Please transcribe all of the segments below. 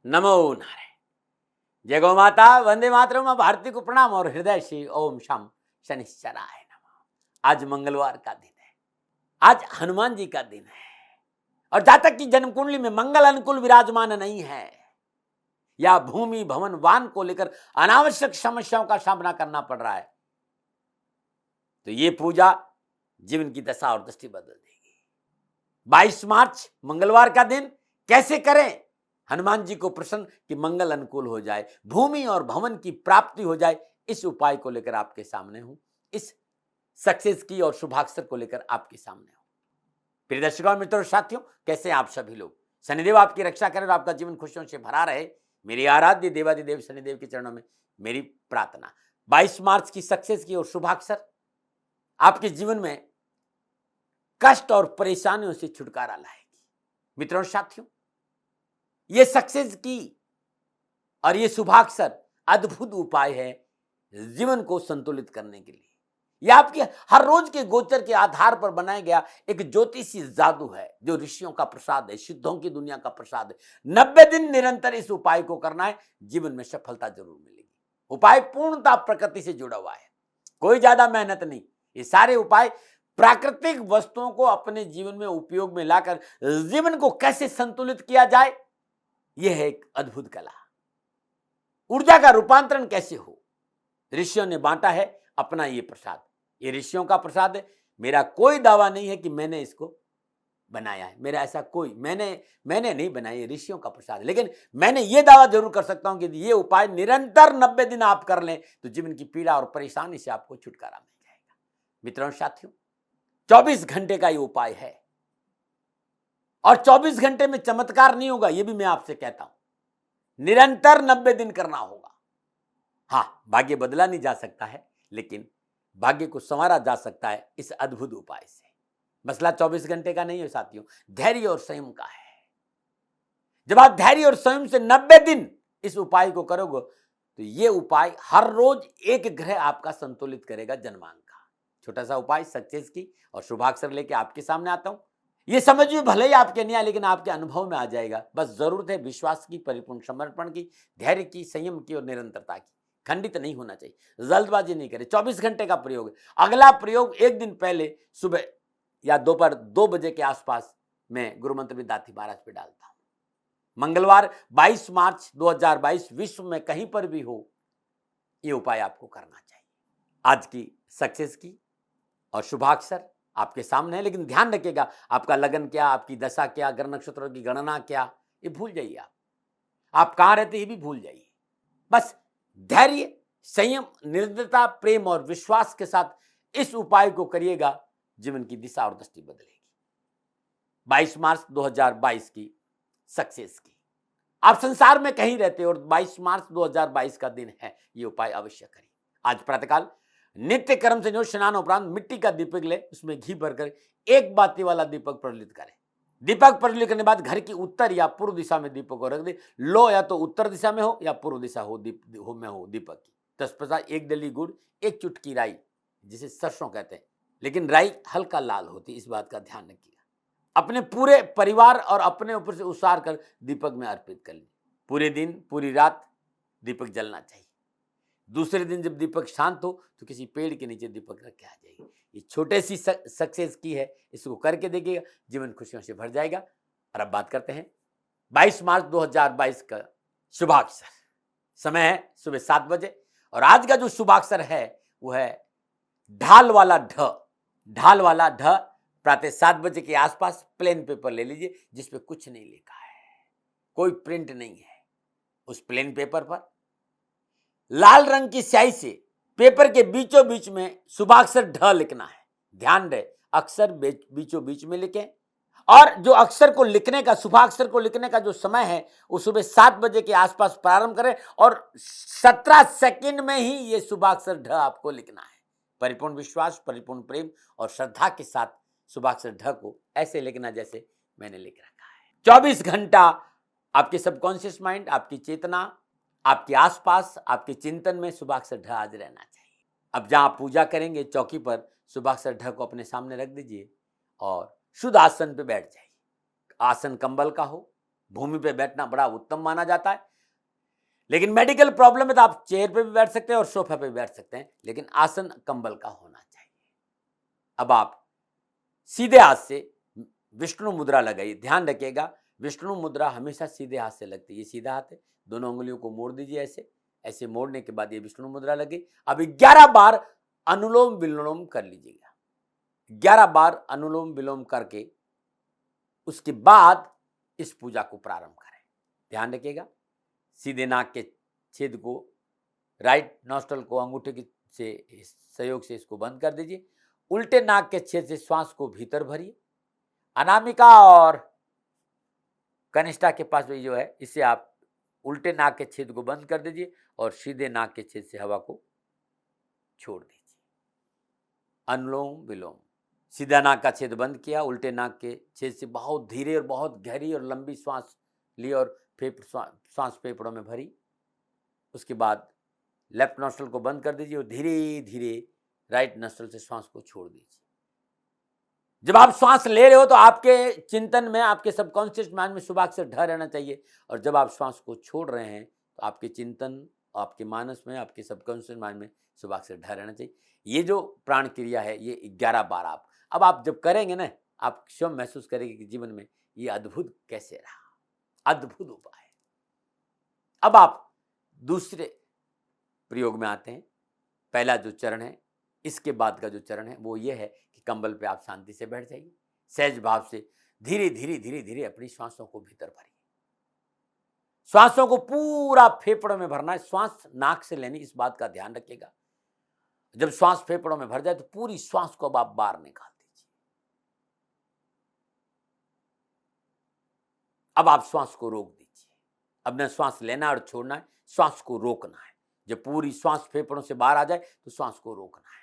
नमो नारायण। जय गौ माता, वंदे मातरम। भारती को प्रणाम और हृदय से ओम शम शनिश्चराय नमः। आज मंगलवार का दिन है, आज हनुमान जी का दिन है और जातक की जन्म कुंडली में मंगल अनुकूल विराजमान नहीं है या भूमि भवन वाहन को लेकर अनावश्यक समस्याओं का सामना करना पड़ रहा है तो ये पूजा जीवन की दशा और दृष्टि बदल देगी। 22 मार्च मंगलवार का दिन कैसे करें? हनुमान जी को प्रसन्न कि मंगल अनुकूल हो जाए, भूमि और भवन की प्राप्ति हो जाए, इस उपाय को लेकर आपके सामने हूं, इस सक्सेस की और शुभाक्षर को लेकर आपके सामने हूं। प्रिय दर्शकों, मित्रों और साथियों, कैसे आप सभी लोग? शनिदेव आपकी रक्षा करें और आपका जीवन खुशियों से भरा रहे, मेरी आराध्य देवादिदेव शनिदेव के चरणों में मेरी प्रार्थना। 22 मार्च की सक्सेस की और शुभाक्षर आपके जीवन में कष्ट और परेशानियों से छुटकारा लाएगी। मित्रों और साथियों, ये सक्सेस की और ये शुभाक्षर अद्भुत उपाय है जीवन को संतुलित करने के लिए। यह आपके हर रोज के गोचर के आधार पर बनाया गया एक ज्योतिषी जादू है, जो ऋषियों का प्रसाद है, सिद्धों की दुनिया का प्रसाद है। 90 दिन निरंतर इस उपाय को करना है, जीवन में सफलता जरूर मिलेगी। उपाय पूर्णतः प्रकृति से जुड़ा हुआ है, कोई ज्यादा मेहनत नहीं। ये सारे उपाय प्राकृतिक वस्तुओं को अपने जीवन में उपयोग में लाकर जीवन को कैसे संतुलित किया जाए, यह है एक अद्भुत कला। ऊर्जा का रूपांतरण कैसे हो, ऋषियों ने बांटा है अपना ये प्रसाद। ये ऋषियों का प्रसाद है। मेरा कोई दावा नहीं है कि मैंने इसको बनाया है, मेरा ऐसा कोई मैंने नहीं बनाया, ये ऋषियों का प्रसाद है। लेकिन मैंने ये दावा जरूर कर सकता हूं कि ये उपाय निरंतर 90 दिन आप कर लें तो जीवन की पीड़ा और परेशानी से आपको छुटकारा मिल जाएगा। मित्रों और साथियों, 24 घंटे का ये उपाय है और 24 घंटे में चमत्कार नहीं होगा, ये भी मैं आपसे कहता हूं। निरंतर 90 दिन करना होगा। हां, भाग्य बदला नहीं जा सकता है, लेकिन भाग्य को संवारा जा सकता है इस अद्भुत उपाय से। मसला 24 घंटे का नहीं है साथियों, धैर्य और संयम का है। जब आप धैर्य और संयम से 90 दिन इस उपाय को करोगे तो ये उपाय हर रोज एक ग्रह आपका संतुलित करेगा जन्मांक का। छोटा सा उपाय सक्सेस की और शुभाक्षर लेके आपके सामने आता हूं। ये समझिए भले ही आपके नहीं आए, लेकिन आपके अनुभव में आ जाएगा। बस जरूरत है विश्वास की, परिपूर्ण समर्पण की, धैर्य की, संयम की और निरंतरता की। खंडित नहीं होना चाहिए, जल्दबाजी नहीं करें। 24 घंटे का प्रयोग है। अगला प्रयोग एक दिन पहले सुबह या दोपहर 2 बजे के आसपास मैं गुरु मंत्र में दाती महाराज पे डालता हूं। मंगलवार 22 मार्च 2022 विश्व में कहीं पर भी हो, ये उपाय आपको करना चाहिए। आज की सक्सेस की और शुभाक्षर आपके सामने है, लेकिन ध्यान रखिएगा आपका लगन क्या, आपकी दशा क्या, ग्रह नक्षत्रों की गणना क्या, ये भूल जाइए। आप कहां रहते ये भी भूल जाइए। बस धैर्य, संयम, निर्दयता, प्रेम और विश्वास के साथ इस उपाय को करिएगा, जीवन की दिशा और दृष्टि बदलेगी। 22 मार्च 2022 की सक्सेस की। आप संसार में कहीं रहते हो और 22 मार्च 2022 का दिन है, ये उपाय अवश्य करिए। आज प्रातःकाल नित्य कर्म से जो स्नान उपरांत मिट्टी का दीपक ले, उसमें घी भरकर एक बाती वाला दीपक प्रज्वलित करें। दीपक प्रज्वलित करने के बाद घर की उत्तर या पूर्व दिशा में दीपक को रख दे। लो या तो उत्तर दिशा में हो या पूर्व दिशा हो दीपक की। तत्पश्चात 1 डली गुड़, 1 चुटकी राई, जिसे सरसों कहते हैं, लेकिन राई हल्का लाल होती, इस बात का ध्यान रखिएगा। अपने पूरे परिवार और अपने ऊपर से उसार कर दीपक में अर्पित कर लीजिए। पूरे दिन पूरी रात दीपक जलना चाहिए। दूसरे दिन जब दीपक शांत हो तो किसी पेड़ के नीचे दीपक रख के आ जाइए। ये छोटे सी सक्सेस की है, इसको करके देखिएगा, जीवन खुशियों से भर जाएगा। और अब बात करते हैं 22 मार्च 2022 का शुभाक्षर। समय है सुबह 7 बजे और आज का जो शुभाक्षर है वो है ढाल वाला ढ। ढाल वाला ढ प्रातः 7 बजे के आसपास प्लेन पेपर ले लीजिए जिसपे कुछ नहीं लिखा है, कोई प्रिंट नहीं है। उस प्लेन पेपर पर लाल रंग की स्याही से पेपर के बीचों बीच में शुभाक्षर ढ लिखना है। ध्यान रहे, अक्षर बीचों बीच में लिखें और जो अक्षर को लिखने का, शुभाक्षर को लिखने का जो समय है वो सुबह 7 बजे के आसपास प्रारंभ करें और 17 सेकंड में ही ये शुभाक्षर ढ आपको लिखना है। परिपूर्ण विश्वास, परिपूर्ण प्रेम और श्रद्धा के साथ शुभाक्षर ढ को ऐसे लिखना जैसे मैंने लिख रखा है। 24 घंटा आपके सबकॉन्शियस माइंड, आपकी चेतना, आपके आसपास, आपके चिंतन में शुभाक्षर ढ आज रहना चाहिए। अब जहां आप पूजा करेंगे चौकी पर शुभाक्षर ढ को अपने सामने रख दीजिए और शुद्ध आसन पे बैठ जाइए। आसन कंबल का हो, भूमि पे बैठना बड़ा उत्तम माना जाता है। लेकिन मेडिकल प्रॉब्लम है तो आप चेयर पे भी बैठ सकते हैं और सोफा पे भी बैठ सकते हैं, लेकिन आसन कंबल का होना चाहिए। अब आप सीधे हाथ से विष्णु मुद्रा लगाइए। ध्यान रखिएगा, विष्णु मुद्रा हमेशा सीधे हाथ से लगती है। ये सीधा हाथ है, दोनों उंगलियों को मोड़ दीजिए ऐसे। ऐसे मोड़ने के बाद ये विष्णु मुद्रा लगी। अब 11 बार अनुलोम विलोम कर लीजिएगा। 11 बार अनुलोम विलोम करके उसके बाद इस पूजा को प्रारंभ करें। ध्यान रखिएगा, सीधे नाक के छेद को, राइट नॉस्ट्रल को अंगूठे के से सहयोग से इसको बंद कर दीजिए। उल्टे नाक के छेद से श्वास को भीतर भरिए। अनामिका और कनिष्ठा के पास भी जो है, इससे आप उल्टे नाक के छेद को बंद कर दीजिए और सीधे नाक के छेद से हवा को छोड़ दीजिए। अनुलोम विलोम। सीधा नाक का छेद बंद किया, उल्टे नाक के छेद से बहुत धीरे और बहुत गहरी और लंबी श्वास ली और श्वास फेफड़ों में भरी। उसके बाद लेफ्ट नॉस्ट्रल को बंद कर दीजिए और धीरे धीरे राइट नॉस्ट्रल से श्वास को छोड़ दीजिए। जब आप श्वास ले रहे हो तो आपके चिंतन में, आपके सबकॉन्शियस माइंड में शुभाक्षर ढ रहना चाहिए, और जब आप श्वास को छोड़ रहे हैं तो आपके चिंतन, आपके मानस में, आपके सबकॉन्शियस माइंड में शुभाक्षर ढ रहना चाहिए। ये जो प्राण क्रिया है ये 11 बार आप जब करेंगे ना, आप स्वयं महसूस करेंगे कि जीवन में ये अद्भुत कैसे रहा, अद्भुत उपाय। अब आप दूसरे प्रयोग में आते हैं। पहला जो चरण है, इसके बाद का जो चरण है वो ये है कि कंबल पे आप शांति से बैठ जाइए। सहज भाव से धीरे धीरे धीरे धीरे अपनी श्वासों को भीतर भरिए। श्वासों को पूरा फेफड़ों में भरना है। श्वास नाक से लेनी, इस बात का ध्यान रखिएगा। जब श्वास फेफड़ों में भर जाए तो पूरी श्वास को अब आप बाहर निकाल दीजिए। अब आप श्वास को रोक दीजिए। अब न श्वास लेना और छोड़ना है, श्वास को रोकना है। जब पूरी श्वास फेफड़ों से बाहर आ जाए तो श्वास को रोकना है।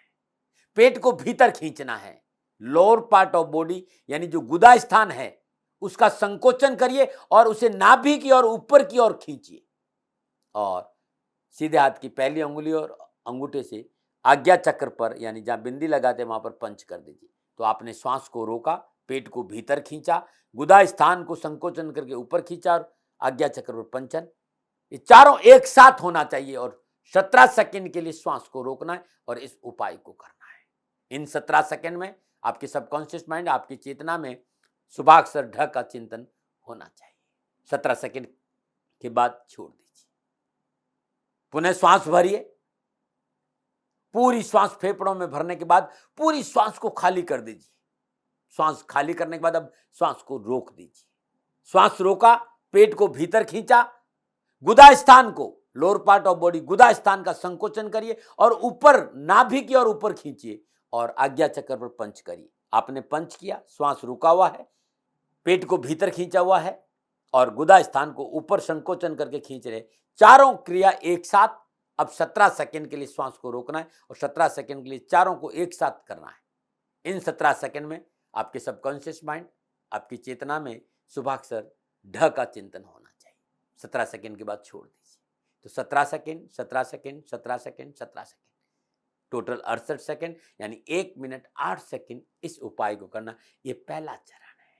पेट को भीतर खींचना है। लोअर पार्ट ऑफ बॉडी यानी जो गुदा स्थान है उसका संकोचन करिए और उसे नाभि की ओर ऊपर की ओर खींचिए, और सीधे हाथ की पहली अंगुली और अंगूठे से आज्ञा चक्र पर, यानी जहां बिंदी लगाते हैं वहां पर पंच कर दीजिए। तो आपने श्वास को रोका, पेट को भीतर खींचा, गुदा स्थान को संकोचन करके ऊपर खींचा और आज्ञा चक्र पर पंचन। ये चारों एक साथ होना चाहिए और 17 सेकंड के लिए श्वास को रोकना है और इस उपाय को करना है। इन 17 सेकंड में आपके सबकॉन्शियस माइंड, आपकी चेतना में शुभाक्षर ढ का चिंतन होना चाहिए। 17 सेकंड के बाद छोड़ दीजिए। पुनः श्वास भरिए। पूरी श्वास फेफड़ों में भरने के बाद पूरी श्वास को खाली कर दीजिए। श्वास खाली करने के बाद अब श्वास को रोक दीजिए। श्वास रोका, पेट को भीतर खींचा, गुदा स्थान को, लोअर पार्ट ऑफ बॉडी गुदा स्थान का संकोचन करिए और ऊपर नाभि की ओर ऊपर खींचिए और आज्ञा चक्र पर पंच करिए। आपने पंच किया, श्वास रुका हुआ है, पेट को भीतर खींचा हुआ है और गुदा स्थान को ऊपर संकोचन करके खींच रहे। चारों क्रिया एक साथ। अब 17 सेकंड के लिए श्वास को रोकना है और 17 सेकंड के लिए चारों को एक साथ करना है। इन 17 सेकंड में आपके सबकॉन्शियस माइंड, आपकी चेतना में शुभाक्षर ढ का चिंतन होना चाहिए। 17 सेकंड के बाद छोड़ दीजिए। तो 17 second, 17 second, 17 second, 17 second, total 68 second, यानी 1 मिनट 8 सेकंड इस उपाय को करना। ये पहला चरण है।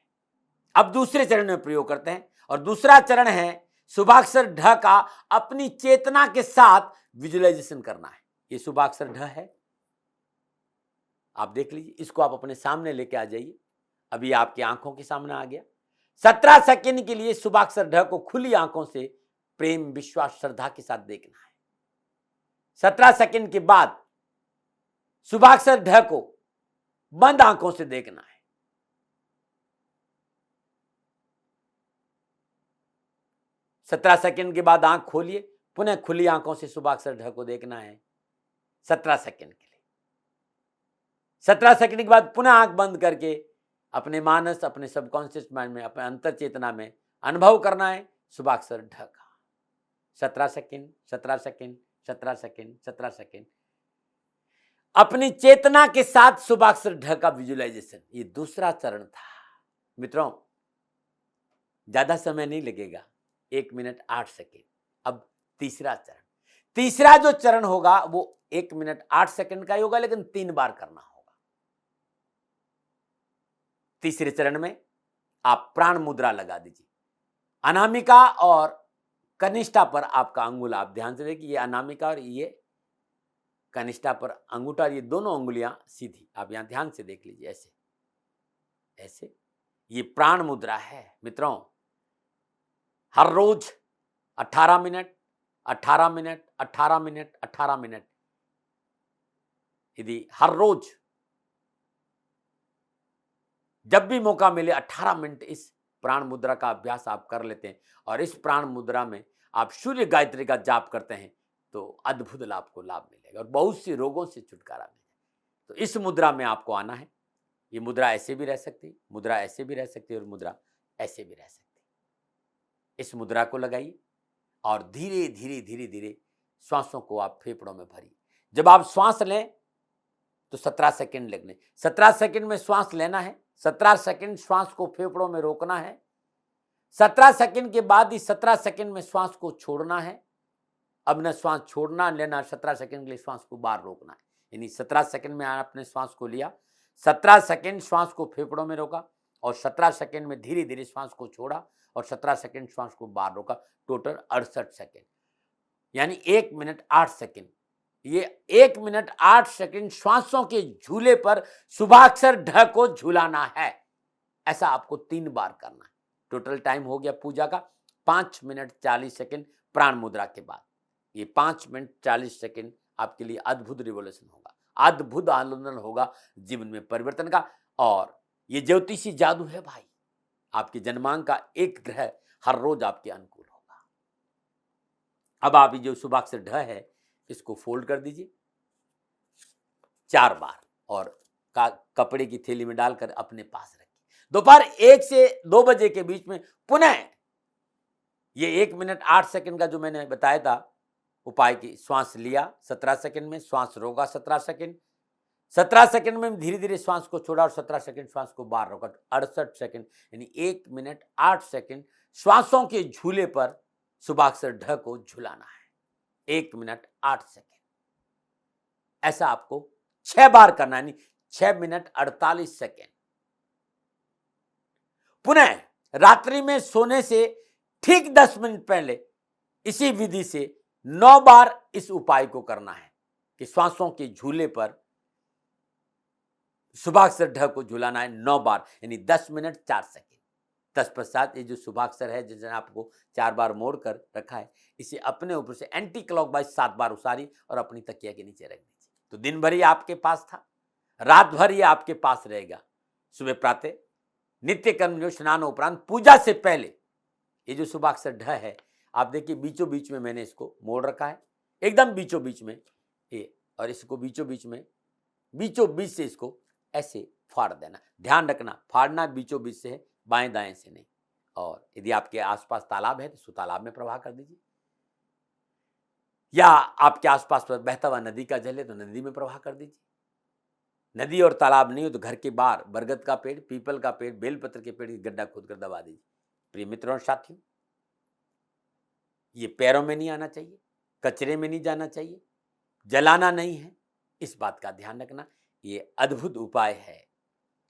अब दूसरे चरण में प्रयोग करते हैं और दूसरा चरण है शुभाक्षर ढ का अपनी चेतना के साथ विजुअलाइजेशन करना है। ये शुभाक्षर ढ है, आप देख लीजिए। इसको आप अपने सामने लेके आ जाइए। अभी आपकी आंखों के सामने आ गया। 17 सेकंड के लिए शुभाक्षर ढ को खुली आंखों से प्रेम, विश्वास, श्रद्धा के साथ देखना है। 17 सेकंड के बाद शुभाक्षर ढ को बंद आंखों से देखना है। 17 सेकंड के बाद आंख खोलिए, पुनः खुली आंखों से शुभाक्षर ढ को देखना है 17 सेकंड के लिए। 17 सेकंड के बाद पुनः आंख बंद करके अपने मानस, अपने सबकॉन्शियस माइंड में, अपने अंतर चेतना में अनुभव करना है शुभाक्षर ढ का। 17 सेकंड, 17 सेकंड, 17 सेकंड, 17 सेकंड अपनी चेतना के साथ शुभाक्षर ढ का विजुअलाइजेशन। ये दूसरा चरण था। मित्रों, ज्यादा समय नहीं लगेगा, 1 मिनट 8 सेकंड। अब तीसरा चरण। तीसरा जो चरण होगा वो 1 मिनट 8 सेकंड का ही होगा, लेकिन 3 बार करना होगा। तीसरे चरण में आप प्राण मुद्रा लगा दीजिए। अनामिका और कनिष्ठा पर आपका अंगुल, आप ध्यान से देखिए, ये अनामिका और ये कनिष्ठा पर अंगूठा, ये दोनों अंगुलियां सीधी, आप यहां ध्यान से देख लीजिए, ऐसे ऐसे। ये प्राण मुद्रा है मित्रों। हर रोज 18 मिनट 18 मिनट 18 मिनट 18 मिनट, यदि हर रोज जब भी मौका मिले 18 मिनट इस प्राण मुद्रा का अभ्यास आप कर लेते हैं और इस प्राण मुद्रा में आप सूर्य गायत्री का जाप करते हैं तो अद्भुत लाभ को लाभ मिलेगा और बहुत सी रोगों से छुटकारा मिलेगा। तो इस मुद्रा में आपको आना है। ये मुद्रा ऐसे भी रह सकती है, मुद्रा ऐसे भी रह सकती है और मुद्रा ऐसे भी रह सकती है। इस मुद्रा को लगाइए और धीरे धीरे धीरे धीरे श्वासों को आप फेफड़ों में भरिए। जब आप श्वास लें तो 17 सेकंड लगने, 17 सेकंड में श्वास लेना है, 17 सेकंड श्वास को फेफड़ों में रोकना है, 17 सेकंड के बाद ही 17 सेकंड में श्वास को छोड़ना है। अब न श्वास छोड़ना लेना, 17 सेकंड के लिए श्वास को बाहर रोकना है। यानी 17 सेकंड में आपने श्वास को लिया, 17 सेकंड श्वास को फेफड़ों में रोका और 17 सेकंड में धीरे धीरे श्वास को छोड़ा और 17 सेकंड श्वास को बाहर रोका, टोटल 68 सेकंड, यानी 1 मिनट 8 सेकंड। ये 1 मिनट 8 सेकंड श्वासों के झूले पर शुभाक्षर ढ को झूलाना है। ऐसा आपको 3 बार करना है। टोटल टाइम हो गया पूजा का 5 मिनट 40 सेकंड प्राण मुद्रा के बाद। ये 5 मिनट 40 सेकंड आपके लिए अद्भुत रिवोल्यूशन होगा, अद्भुत आंदोलन होगा जीवन में परिवर्तन का। और ये ज्योतिषी जादू है भाई। आपके जन्मांक का एक ग्रह हर रोज आपके अनुकूल होगा। अब आप ये जो शुभाक्षर ढ है इसको फोल्ड कर दीजिए 4 बार और कपड़े की थैली में डालकर अपने पास रखिए। दोपहर 1 से 2 बजे के बीच में पुनः ये 1 मिनट 8 सेकंड का जो मैंने बताया था उपाय की, श्वास लिया 17 सेकंड में, श्वास रोका 17 सेकंड, 17 सेकंड में धीरे धीरे श्वास को छोड़ा और 17 सेकंड श्वास को बाहर रोका, 68 सेकंड, यानी 1 मिनट 8 सेकंड श्वासों के झूले पर शुभाक्षर ढ को झुलाना है। 1 मिनट 8 सेकंड, ऐसा आपको 6 बार करना है, 6 मिनट 48 सेकंड। पुनः रात्रि में सोने से ठीक 10 मिनट पहले इसी विधि से 9 बार इस उपाय को करना है कि श्वासों के झूले पर शुभाक्षर ढ को झुलाना है 9 बार, यानी 10 मिनट 4 सेकंड। तत्पश्चात ये जो शुभाक्षर है जिसने आपको 4 बार मोड़ कर रखा है, इसे अपने ऊपर से एंटी क्लॉकवाइज 7 बार उसारी और अपनी तकिया के नीचे रख दीजिए। तो दिन भर ये आपके पास था, रात भर ये आपके पास रहेगा। सुबह प्रातः नित्य कर्म जो स्नान उपरांत पूजा से पहले ये जो शुभाक्षर ढ है, आप देखिए बीचों बीच में मैंने इसको मोड़ रखा है, एकदम बीचों बीच में ये, और इसको बीचों बीच से इसको ऐसे फाड़ देना। ध्यान रखना, फाड़ना बीचों बीच से है, बाएं दाएं से नहीं। और यदि आपके आसपास तालाब है तो उसको तालाब में प्रवाह कर दीजिए, या आपके आसपास बहता हुआ नदी का जल है तो नदी में प्रवाह कर दीजिए। नदी और तालाब नहीं हो तो घर के बाहर बरगद का पेड़, पीपल का पेड़, बेलपत्र के पेड़ की गड्ढा खोदकर दबा दीजिए। प्रिय मित्रों और साथियों, ये पैरों में नहीं आना चाहिए, कचरे में नहीं जाना चाहिए, जलाना नहीं है, इस बात का ध्यान रखना। ये अद्भुत उपाय है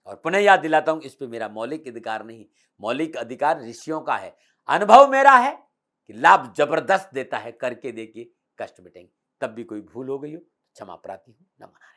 और पुनः याद दिलाता हूं, इस पे मेरा मौलिक अधिकार नहीं, मौलिक अधिकार ऋषियों का है। अनुभव मेरा है कि लाभ जबरदस्त देता है, करके देखिए कष्ट मिटेंगे। तब भी कोई भूल हो गई हो क्षमा प्रार्थी हूं, नमन।